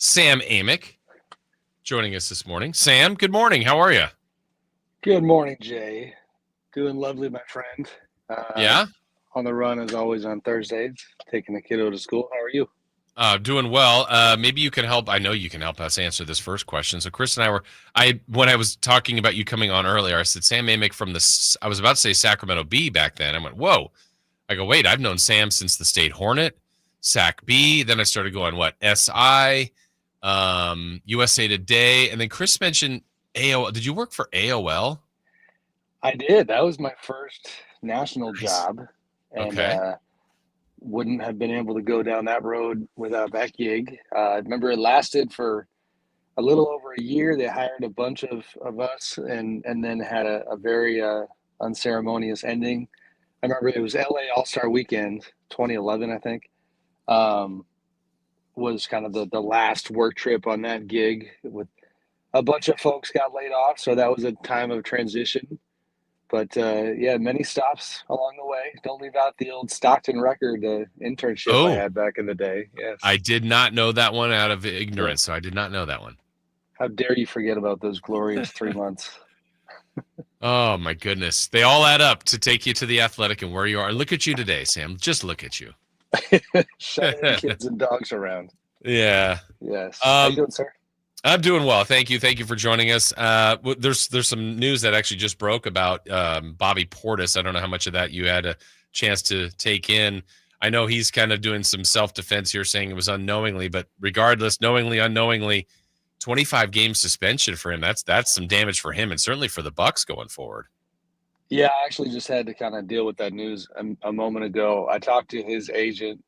Sam Amick joining us this morning. Sam, good morning. How are you? Good morning, Jay. Doing lovely, my friend. Yeah? On the run as always on Thursdays, taking the kiddo to school. How are you? Doing well. Maybe you can help. I know you can help us answer this first question. So Chris and when I was talking about you coming on earlier, I said Sam Amick from I was about to say Sacramento Bee back then. I went, whoa. I go, wait, I've known Sam since the State Hornet, Sac B. Then I started going, SI, USA Today. And then Chris mentioned AOL. Did you work for AOL? I did. That was my first national job. And Okay. wouldn't have been able to go down that road without that gig. I remember it lasted for a little over a year. They hired a bunch of us and then had a very unceremonious ending. I remember it was LA All-Star Weekend, 2011, I think. Was kind of the last work trip on that gig. With a bunch of folks got laid off, so that was a time of transition. But yeah, many stops along the way. Don't leave out the old Stockton Record internship I had back in the day. Yes, I did not know that one out of ignorance, so I did not know that one. How dare you forget about those glorious 3 months? Oh my goodness, they all add up to take you to the Athletic and where you are. Look at you today, Sam. Just look at you. Shuttling kids and dogs around. Yeah. Yes. How you doing, sir? I'm doing well. Thank you. Thank you for joining us. There's some news that actually just broke about Bobby Portis. I don't know how much of that you had a chance to take in. I know he's kind of doing some self-defense here, saying it was unknowingly, but regardless, knowingly, unknowingly, 25 game suspension for him. That's some damage for him and certainly for the Bucks going forward. Yeah, I actually just had to kind of deal with that news a moment ago. I talked to his agent,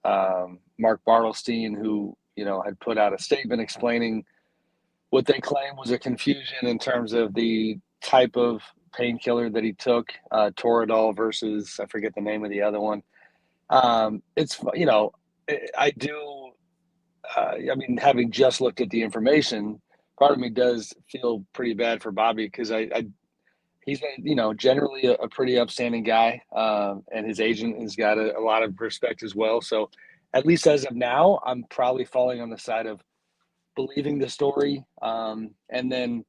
Mark Bartelstein, who had put out a statement explaining what they claim was a confusion in terms of the type of painkiller that he took, Toradol versus I forget the name of the other one. It's I do. I mean, having just looked at the information, part of me does feel pretty bad for Bobby because he's generally a pretty upstanding guy, and his agent has got a lot of respect as well. So at least as of now, I'm probably falling on the side of believing the story. And then,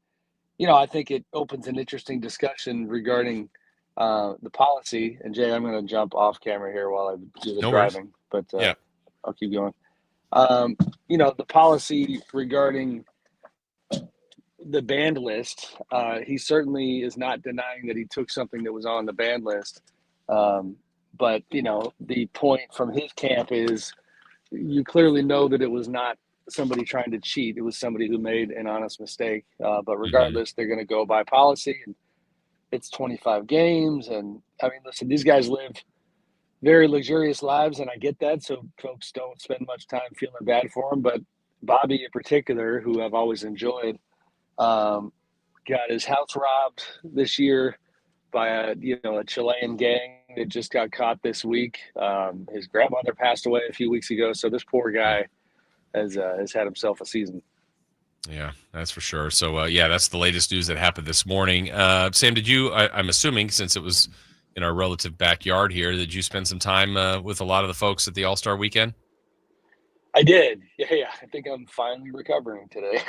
I think it opens an interesting discussion regarding the policy. And Jay, I'm going to jump off camera here while I do the driving, but yeah. I'll keep going. The policy regarding the banned list, he certainly is not denying that he took something that was on the banned list. But, the point from his camp is you clearly know that it was not somebody trying to cheat. It was somebody who made an honest mistake. But regardless, they're going to go by policy, and it's 25 games. And I mean, listen, these guys live very luxurious lives, and I get that. So folks don't spend much time feeling bad for them. But Bobby in particular, who I've always enjoyed, got his house robbed this year by a Chilean gang that just got caught this week. His grandmother passed away a few weeks ago, so this poor guy has had himself a season. Yeah, that's for sure. So that's the latest news that happened this morning. Sam, did you? I'm assuming since it was in our relative backyard here, did you spend some time with a lot of the folks at the All-Star Weekend? I did. Yeah. I think I'm finally recovering today.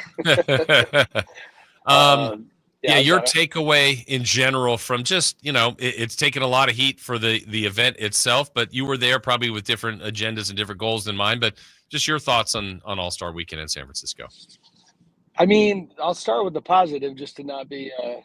Your takeaway in general from just, it's taken a lot of heat for the event itself, but you were there probably with different agendas and different goals in mind, but just your thoughts on All-Star Weekend in San Francisco. I mean, I'll start with the positive just to not be a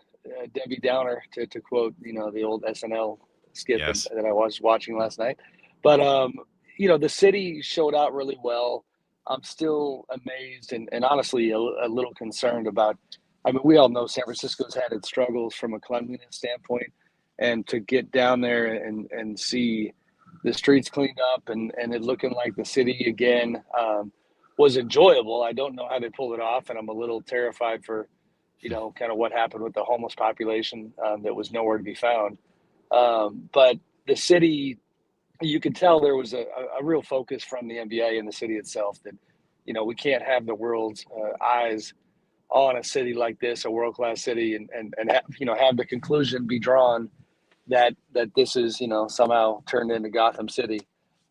Debbie Downer, to quote, the old SNL skit that I was watching last night. But, the city showed out really well. I'm still amazed and honestly a little concerned about, I mean, we all know San Francisco's had its struggles from a cleanliness standpoint, and to get down there and see the streets cleaned up and it looking like the city again was enjoyable. I don't know how they pulled it off, and I'm a little terrified for, kind of what happened with the homeless population that was nowhere to be found. But the city, you could tell there was a real focus from the NBA and the city itself that, we can't have the world's eyes on a city like this, a world-class city, and have the conclusion be drawn that this is, somehow turned into Gotham City.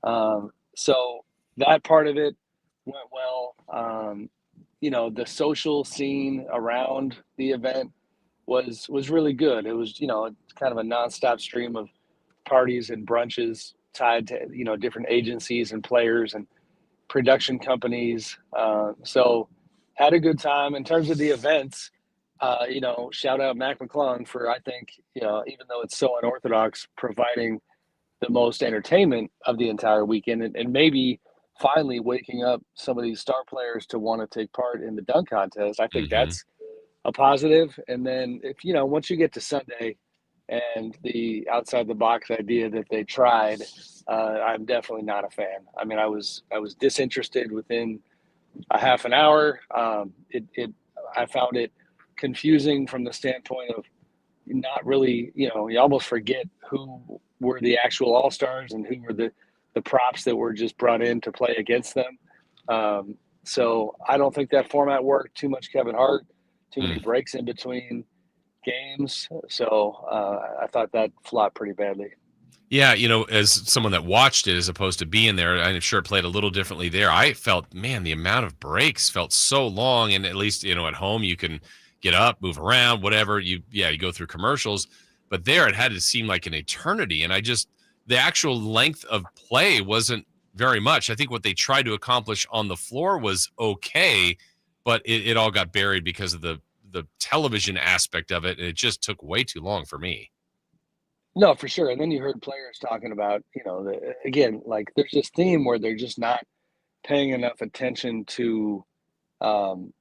So that part of it, went well. The social scene around the event was really good. It was, kind of a nonstop stream of parties and brunches tied to, different agencies and players and production companies. So had a good time in terms of the events. Shout out Mac McClung for, I think, even though it's so unorthodox, providing the most entertainment of the entire weekend, and maybe finally waking up some of these star players to want to take part in the dunk contest. I think Mm-hmm. that's a positive. And then if, once you get to Sunday and the outside the box idea that they tried, I'm definitely not a fan. I mean, I was disinterested within a half an hour. I found it confusing from the standpoint of not really, you almost forget who were the actual all-stars and who were the props that were just brought in to play against them. So I don't think that format worked. Too much Kevin Hart, too many breaks in between games. So I thought that flopped pretty badly. Yeah, as someone that watched it as opposed to being there, I'm sure it played a little differently there. I felt, man, the amount of breaks felt so long, and at least at home you can get up, move around, whatever. You go through commercials, but there it had to seem like an eternity, and the actual length of play wasn't very much. I think what they tried to accomplish on the floor was okay, but it all got buried because of the television aspect of it, and it just took way too long for me. No, for sure. And then you heard players talking about, again, like there's this theme where they're just not paying enough attention to, to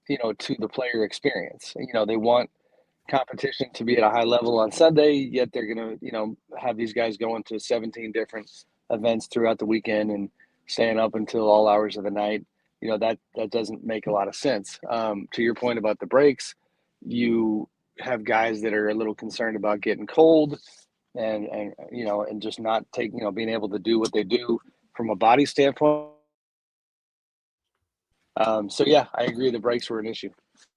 the player experience. They want competition to be at a high level on Sunday, yet they're going to, have these guys going to 17 different events throughout the weekend and staying up until all hours of the night. That doesn't make a lot of sense. To your point about the breaks, you have guys that are a little concerned about getting cold and just not being able to do what they do from a body standpoint. So yeah, I agree. The breaks were an issue.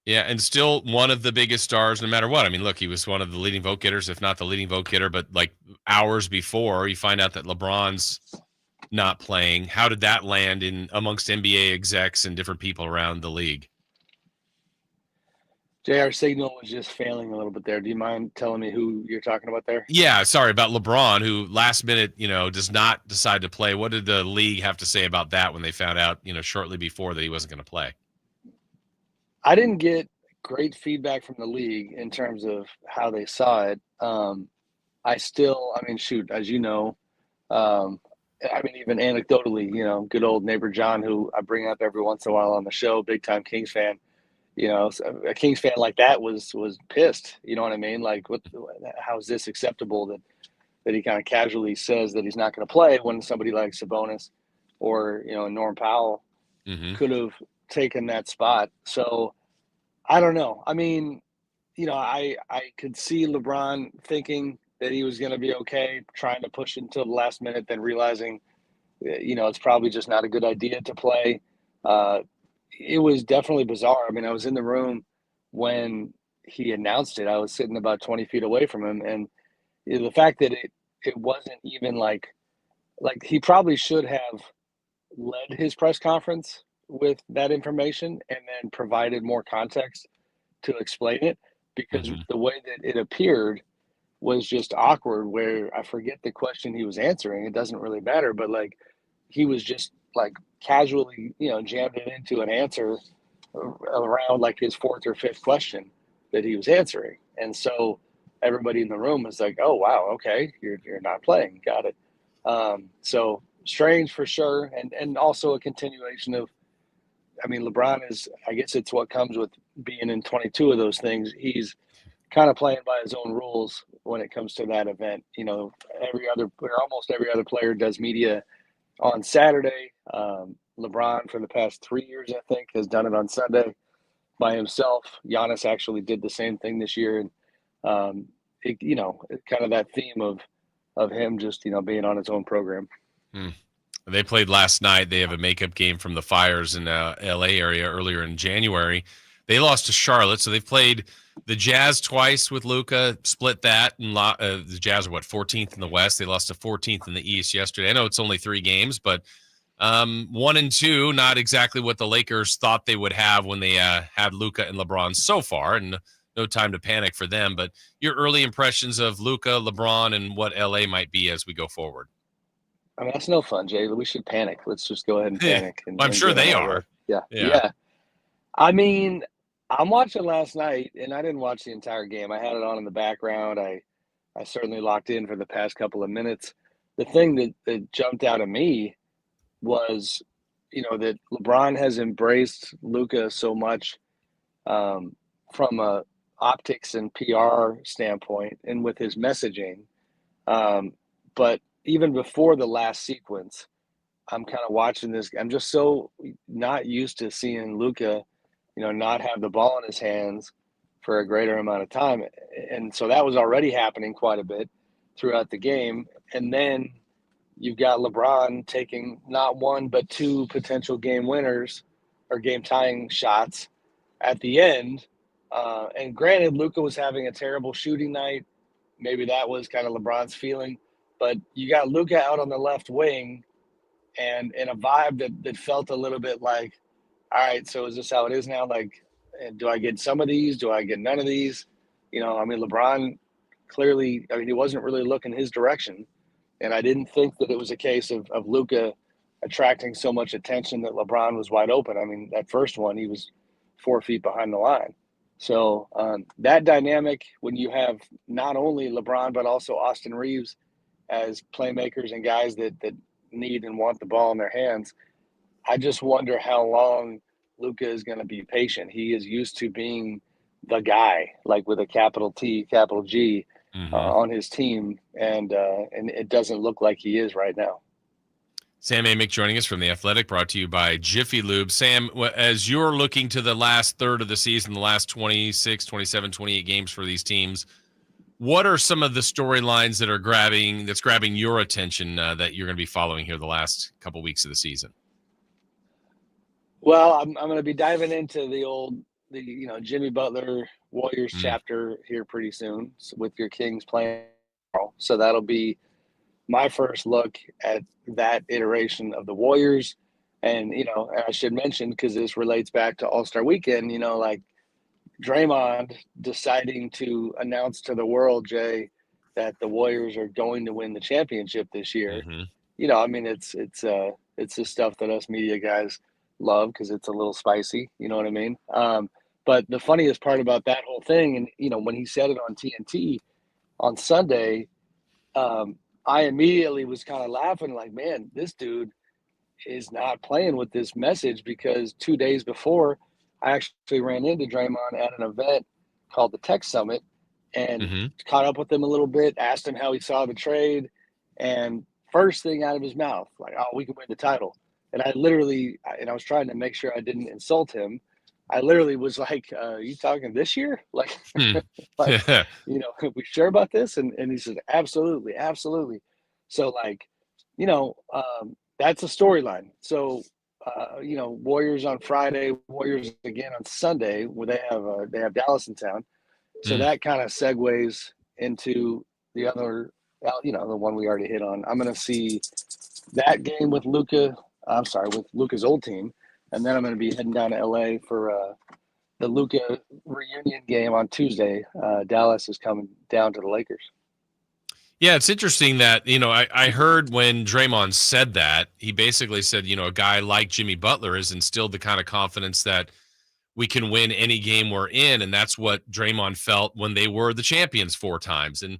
Yeah, and still one of the biggest stars, no matter what. I mean, look, he was one of the leading vote getters, if not the leading vote getter. But like hours before, you find out that LeBron's not playing. How did that land in amongst NBA execs and different people around the league? JR signal was just failing a little bit there. Do you mind telling me who you're talking about there? Yeah, sorry about LeBron, who last minute, does not decide to play. What did the league have to say about that when they found out, shortly before that he wasn't going to play? I didn't get great feedback from the league in terms of how they saw it. Shoot, as you know, even anecdotally, good old neighbor John, who I bring up every once in a while on the show, big time Kings fan. A Kings fan like that was pissed. You know what I mean? Like, how is this acceptable that he kind of casually says that he's not going to play when somebody like Sabonis or, Norm Powell could have taken that spot. So I don't know. I mean, I could see LeBron thinking that he was going to be okay, trying to push until the last minute, then realizing, it's probably just not a good idea to play. It was definitely bizarre. I mean, I was in the room when he announced it. I was sitting about 20 feet away from him. And the fact that it wasn't even like he probably should have led his press conference with that information and then provided more context to explain it, because the way that it appeared was just awkward, where I forget the question he was answering. It doesn't really matter, but he was just casually, jammed it into an answer around his fourth or fifth question that he was answering. And so everybody in the room was like, oh, wow, okay, you're not playing. Got it. So strange for sure. And also a continuation of, LeBron is, I guess it's what comes with being in 22 of those things. He's kind of playing by his own rules when it comes to that event. Almost every other player does media on Saturday. LeBron, for the past 3 years, I think, has done it on Sunday by himself. Giannis actually did the same thing this year. And, kind of that theme of him just, being on his own program. They played last night. They have a makeup game from the Fires in the LA area earlier in January. They lost to Charlotte, so they've played the Jazz twice with Luka, split that, and the Jazz are 14th in the West. They lost to 14th in the East yesterday. I know it's only 3 games, but 1 and 2, not exactly what the Lakers thought they would have when they had Luka and LeBron so far, and no time to panic for them. But your early impressions of Luka, LeBron, and what LA might be as we go forward. I mean, that's no fun, Jay. We should panic. Let's just go ahead and panic. And, I'm sure get on they our way. are. Yeah. I mean, I'm watching last night, and I didn't watch the entire game. I had it on in the background. I certainly locked in for the past couple of minutes. The thing that jumped out at me was, that LeBron has embraced Luka so much from a optics and PR standpoint and with his messaging. But even before the last sequence, I'm kind of watching this. I'm just so not used to seeing Luka, not have the ball in his hands for a greater amount of time. And so that was already happening quite a bit throughout the game. And then you've got LeBron taking not one, but two potential game winners or game tying shots at the end. And granted, Luka was having a terrible shooting night. Maybe that was kind of LeBron's feeling. But you got Luka out on the left wing and in a vibe that felt a little bit like, all right, so is this how it is now? Like, do I get some of these? Do I get none of these? LeBron clearly, he wasn't really looking his direction. And I didn't think that it was a case of Luka attracting so much attention that LeBron was wide open. I mean, that first one, he was 4 feet behind the line. So that dynamic, when you have not only LeBron, but also Austin Reeves as playmakers and guys that need and want the ball in their hands, I just wonder how long Luka is going to be patient. He is used to being the guy, like with a capital T, capital G, on his team, and it doesn't look like he is right now. Sam Amick joining us from The Athletic, brought to you by Jiffy Lube. Sam, as you're looking to the last third of the season, the last 26, 27, 28 games for these teams, what are some of the storylines that's grabbing your attention that you're going to be following here the last couple weeks of the season? Well, I'm going to be diving into the Jimmy Butler Warriors chapter here pretty soon with your Kings playing. So that'll be my first look at that iteration of the Warriors. And, I should mention, because this relates back to All-Star Weekend, like Draymond deciding to announce to the world, Jay, that the Warriors are going to win the championship this year. It's the stuff that us media guys love because it's a little spicy. You know what I mean? But the funniest part about that whole thing, and, when he said it on TNT on Sunday, I immediately was kind of laughing like, man, this dude is not playing with this message, because 2 days before, I actually ran into Draymond at an event called the Tech Summit and caught up with him a little bit, asked him how he saw the trade, and first thing out of his mouth, like, oh, we can win the title. And I was trying to make sure I didn't insult him. I literally was like, you talking this year? Like, we sure about this? And he said, absolutely, absolutely. So, like, that's a storyline. So, Warriors on Friday, Warriors again on Sunday, where they have Dallas in town. So that kind of segues into the other, the one we already hit on. I'm going to see that game with Luka. I'm sorry, with Luka's old team. And then I'm going to be heading down to LA for the Luka reunion game on Tuesday. Dallas is coming down to the Lakers. Yeah, it's interesting that, I heard when Draymond said that, he basically said, a guy like Jimmy Butler has instilled the kind of confidence that we can win any game we're in. And that's what Draymond felt when they were the champions 4 times. And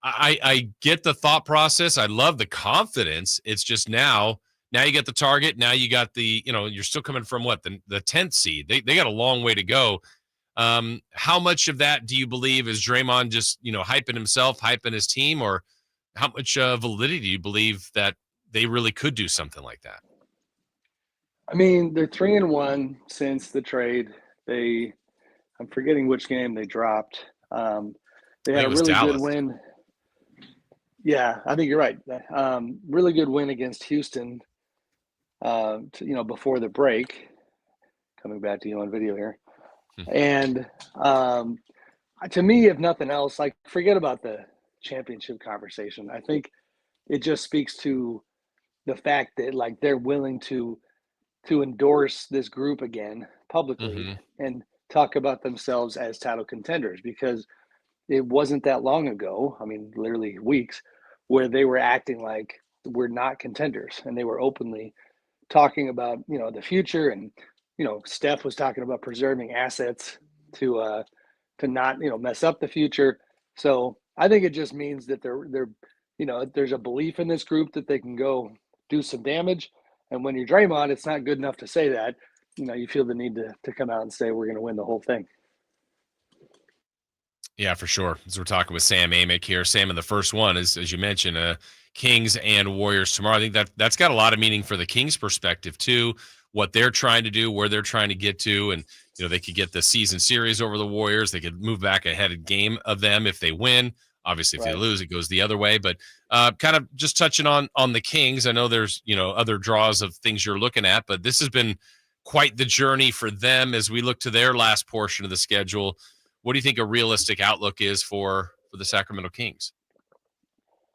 I get the thought process. I love the confidence. It's just now you get the target. Now you got you're still coming from what? The 10th seed. They got a long way to go. How much of that do you believe is Draymond just, hyping himself, hyping his team, or how much validity do you believe that they really could do something like that? I mean, they're 3-1 since the trade. I'm forgetting which game they dropped. They had a really good win. Yeah, I think you're right. Really good win against Houston, before the break. Coming back to you on video here. And to me, if nothing else, like, forget about the championship conversation. I think it just speaks to the fact that like they're willing to endorse this group again publicly Mm-hmm. and talk about themselves as title contenders, because it wasn't that long ago, I mean, literally weeks, where they were acting like we're not contenders, and they were openly talking about, the future. And, Steph was talking about preserving assets to not, mess up the future. So I think it just means that there's a belief in this group that they can go do some damage. And when you're Draymond, it's not good enough to say that. You feel the need to come out and say we're going to win the whole thing. Yeah, for sure. As we're talking with Sam Amick here, Sam, in the first one is, as you mentioned, Kings and Warriors tomorrow. I think that's got a lot of meaning for the Kings' perspective too. What they're trying to do, where they're trying to get to, and they could get the season series over the Warriors. They could move back ahead of game of them if they win. Obviously, if they lose, it goes the other way. But kind of just touching on the Kings, I know there's other draws of things you're looking at, but this has been quite the journey for them as we look to their last portion of the schedule. What do you think a realistic outlook is for the Sacramento Kings?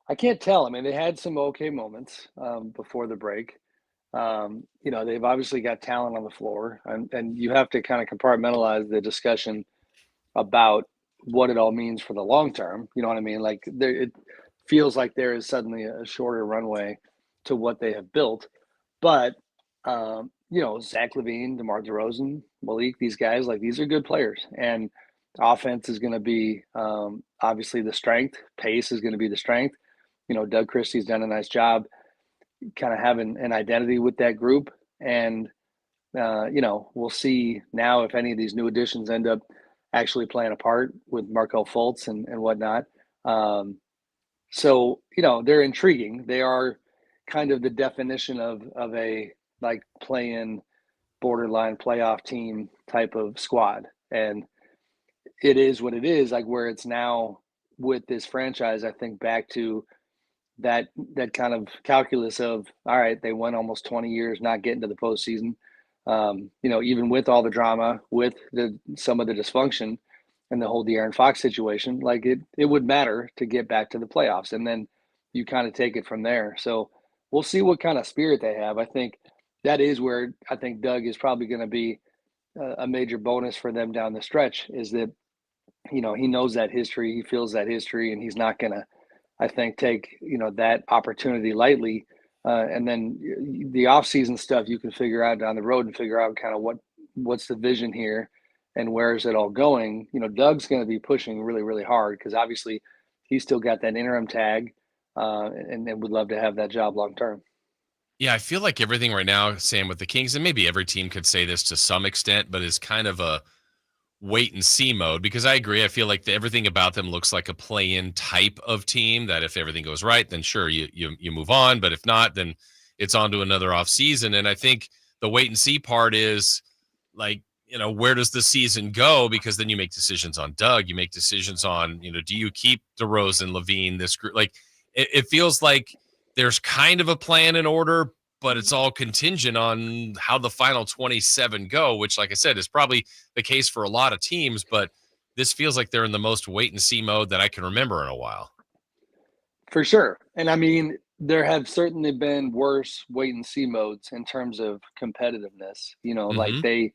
I can't tell. I mean, they had some okay moments before the break. They've obviously got talent on the floor, and you have to kind of compartmentalize the discussion about what it all means for the long term. You know what I mean? Like it feels like there is suddenly a shorter runway to what they have built. But, Zach LaVine, DeMar DeRozan, Malik, these guys, like these are good players. And offense is going to be obviously the strength. Pace is going to be the strength. Doug Christie's done a nice job kind of having an identity with that group. And, we'll see now if any of these new additions end up actually playing a part with Markel Fultz and whatnot. So, they're intriguing. They are kind of the definition of a like play-in borderline playoff team type of squad. And it is what it is, like where it's now with this franchise, I think back to that kind of calculus of, all right, they went almost 20 years not getting to the postseason. Even with all the drama, with some of the dysfunction and the whole De'Aaron Fox situation, like it would matter to get back to the playoffs. And then you kind of take it from there. So we'll see what kind of spirit they have. I think that is where I think Doug is probably going to be a major bonus for them down the stretch, is that, he knows that history, he feels that history, and he's not going to, I think, take, that opportunity lightly. And then the offseason stuff you can figure out down the road and figure out kind of what's the vision here and where is it all going. Doug's going to be pushing really, really hard because obviously he's still got that interim tag and would love to have that job long term. Yeah, I feel like everything right now, Sam, with the Kings, and maybe every team could say this to some extent, but is kind of a wait and see mode, because I agree. I feel like everything about them looks like a play-in type of team that if everything goes right, then sure, you move on. But if not, then it's on to another off season. And I think the wait and see part is like, where does the season go? Because then you make decisions on Doug, you make decisions on, do you keep DeRozan, LaVine, this group? Like it feels like there's kind of a plan in order, but it's all contingent on how the final 27 go, which, like I said, is probably the case for a lot of teams. But this feels like they're in the most wait and see mode that I can remember in a while. For sure. And I mean, there have certainly been worse wait and see modes in terms of competitiveness, like they,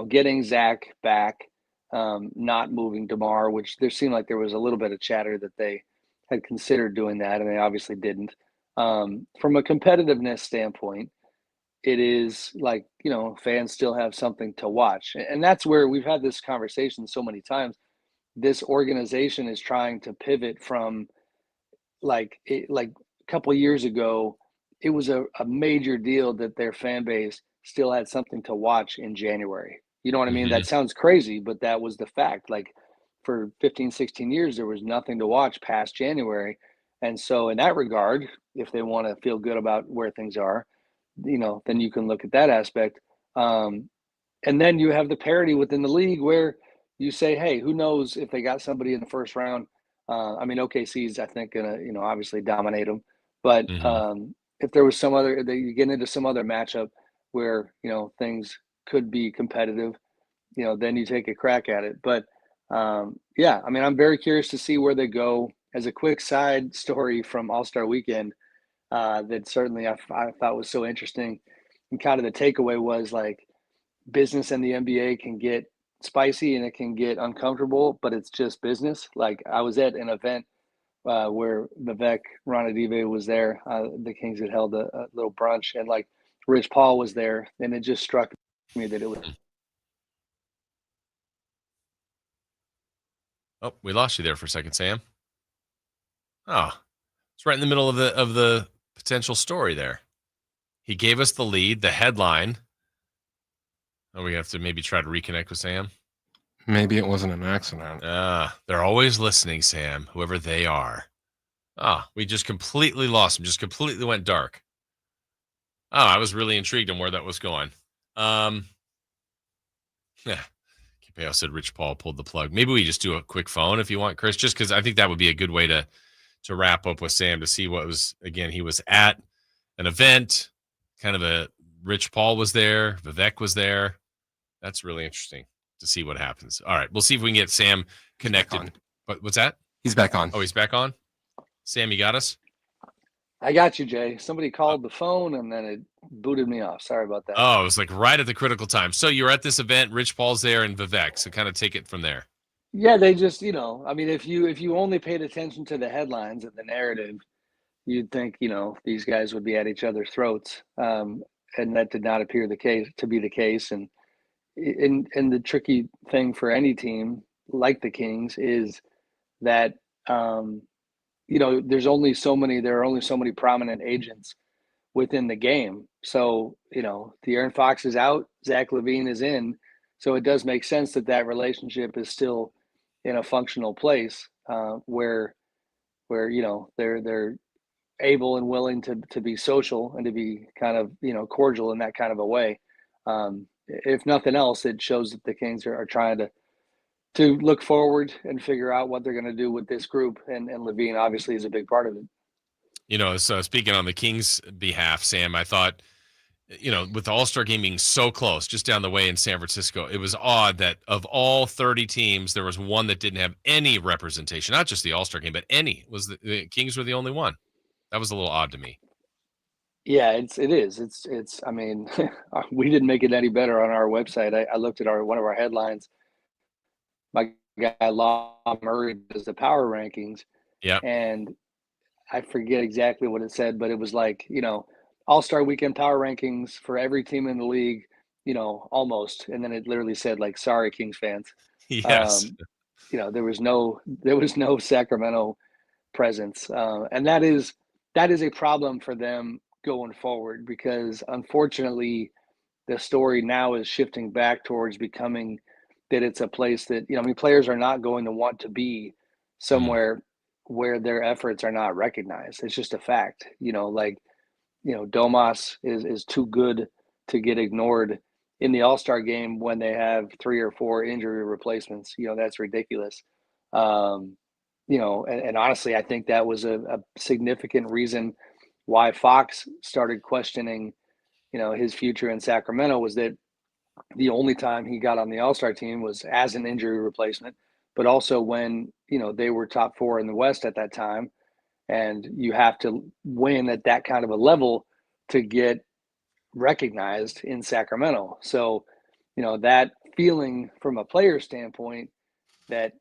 getting Zach back, not moving DeMar, which there seemed like there was a little bit of chatter that they had considered doing that, and they obviously didn't. From a competitiveness standpoint, it is like, fans still have something to watch. And that's where we've had this conversation so many times. This organization is trying to pivot from like a couple of years ago, it was a major deal that their fan base still had something to watch in January. You know what I mean? That sounds crazy, but that was the fact. Like for 15, 16 years, there was nothing to watch past January. And so in that regard, if they want to feel good about where things are, then you can look at that aspect. And then you have the parity within the league where you say, hey, who knows if they got somebody in the first round. I mean, OKC's, I think, going to, obviously dominate them. But if there was some other, you get into some other matchup where, things could be competitive, then you take a crack at it. But yeah, I mean, I'm very curious to see where they go. As a quick side story from All-Star Weekend, that certainly I thought was so interesting. And kind of the takeaway was like business and the NBA can get spicy and it can get uncomfortable, but it's just business. Like I was at an event where Vivek Ranadive was there. The Kings had held a little brunch, and like Rich Paul was there, and it just struck me that it was. Oh, we lost you there for a second, Sam. Oh, it's right in the middle of the potential story there. He gave us the lead, the headline. Oh, we have to maybe try to reconnect with Sam. Maybe it wasn't an accident. They're always listening, Sam, whoever they are. We just completely lost him. Just completely went dark. I was really intrigued on where that was going. Yeah. Capeo said Rich Paul pulled the plug. Maybe we just do a quick phone if you want, Chris, just because I think that would be a good way to wrap up with Sam, to see what was, again, he was at an event, kind of a Rich Paul was there, Vivek was there. That's really interesting to see what happens. All right, we'll see if we can get Sam connected. But what's that? He's back on. Oh, he's back on? Sam, you got us? I got you, Jay. Somebody called the phone and then it booted me off. Sorry about that. Oh, it was like right at the critical time. So you're at this event, Rich Paul's there and Vivek. So kind of take it from there. Yeah, they just, I mean, if you only paid attention to the headlines and the narrative, you'd think, these guys would be at each other's throats. And that did not appear to be the case. And the tricky thing for any team like the Kings is that there are only so many prominent agents within the game. So, De'Aaron Fox is out, Zach LaVine is in. So it does make sense that relationship is still in a functional place where they're able and willing to be social and to be kind of, cordial in that kind of a way. If nothing else, it shows that the Kings are trying to look forward and figure out what they're going to do with this group. And LaVine obviously is a big part of it. So speaking on the Kings' behalf, Sam, I thought, with the All-Star game being so close, just down the way in San Francisco, it was odd that of all 30 teams, there was one that didn't have any representation, not just the All-Star game, but any. The Kings were the only one. That was a little odd to me. Yeah, it is. It's. I mean, we didn't make it any better on our website. I looked at one of our headlines. My guy Law Murray does the power rankings. Yeah. And I forget exactly what it said, but it was like, All-Star Weekend power rankings for every team in the league, almost. And then it literally said like, sorry, Kings fans. Yes. There was no Sacramento presence, and that is a problem for them going forward, because unfortunately the story now is shifting back towards becoming that it's a place that, players are not going to want to be somewhere where their efforts are not recognized. It's just a fact, Domas is too good to get ignored in the All-Star game when they have 3 or 4 injury replacements. That's ridiculous. And honestly, I think that was a significant reason why Fox started questioning, his future in Sacramento, was that the only time he got on the All-Star team was as an injury replacement, but also when, they were top 4 in the West at that time. And you have to win at that kind of a level to get recognized in Sacramento. So, that feeling from a player standpoint that,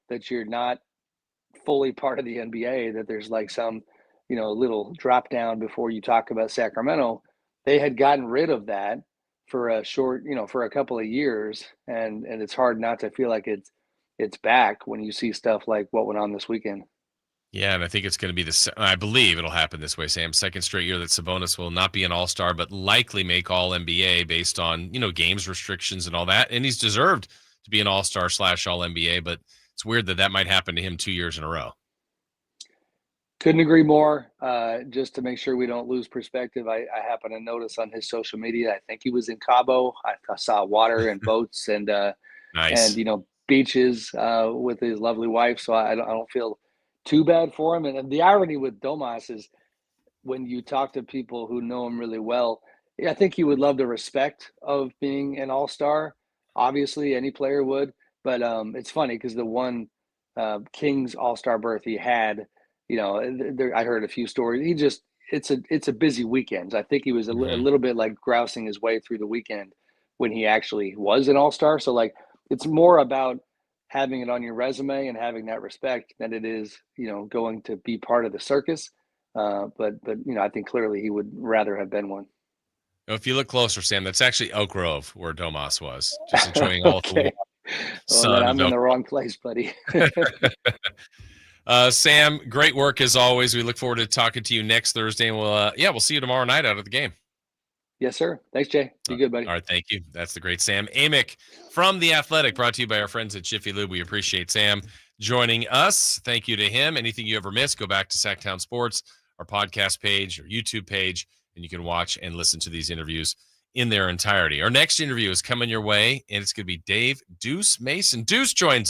that you're not fully part of the NBA, that there's like some, little drop down before you talk about Sacramento, they had gotten rid of that for a short, for a couple of years. And it's hard not to feel like it's back when you see stuff like what went on this weekend. Yeah, and I think it's going to be I believe it'll happen this way, Sam. Second straight year that Sabonis will not be an All-Star, but likely make All-NBA based on, games restrictions and all that. And he's deserved to be an All-Star / All-NBA, but it's weird that might happen to him 2 years in a row. Couldn't agree more. Just to make sure we don't lose perspective, I happen to notice on his social media, I think he was in Cabo. I saw water and boats and nice. And beaches with his lovely wife. So I don't feel too bad for him. And the irony with Domas is when you talk to people who know him really well, I think he would love the respect of being an All-Star. Obviously, any player would. But it's funny because the one Kings All-Star berth he had, I heard a few stories. it's a busy weekend. I think he was a little bit like grousing his way through the weekend when he actually was an all-star. So like, it's more about having it on your resume and having that respect than it is, going to be part of the circus. But I think clearly he would rather have been one. If you look closer, Sam, that's actually Elk Grove where Domas was, just enjoying all the sun. Well, I'm in the wrong place, buddy. Sam, great work as always. We look forward to talking to you next Thursday, and we'll see you tomorrow night out at the game. Yes, sir. Thanks, Jay. Be good, buddy. All right, thank you. That's the great Sam Amick from The Athletic, brought to you by our friends at Jiffy Lube. We appreciate Sam joining us. Thank you to him. Anything you ever missed, go back to Sactown Sports, our podcast page, or YouTube page, and you can watch and listen to these interviews in their entirety. Our next interview is coming your way, and it's going to be Dave Deuce Mason. Deuce joins us.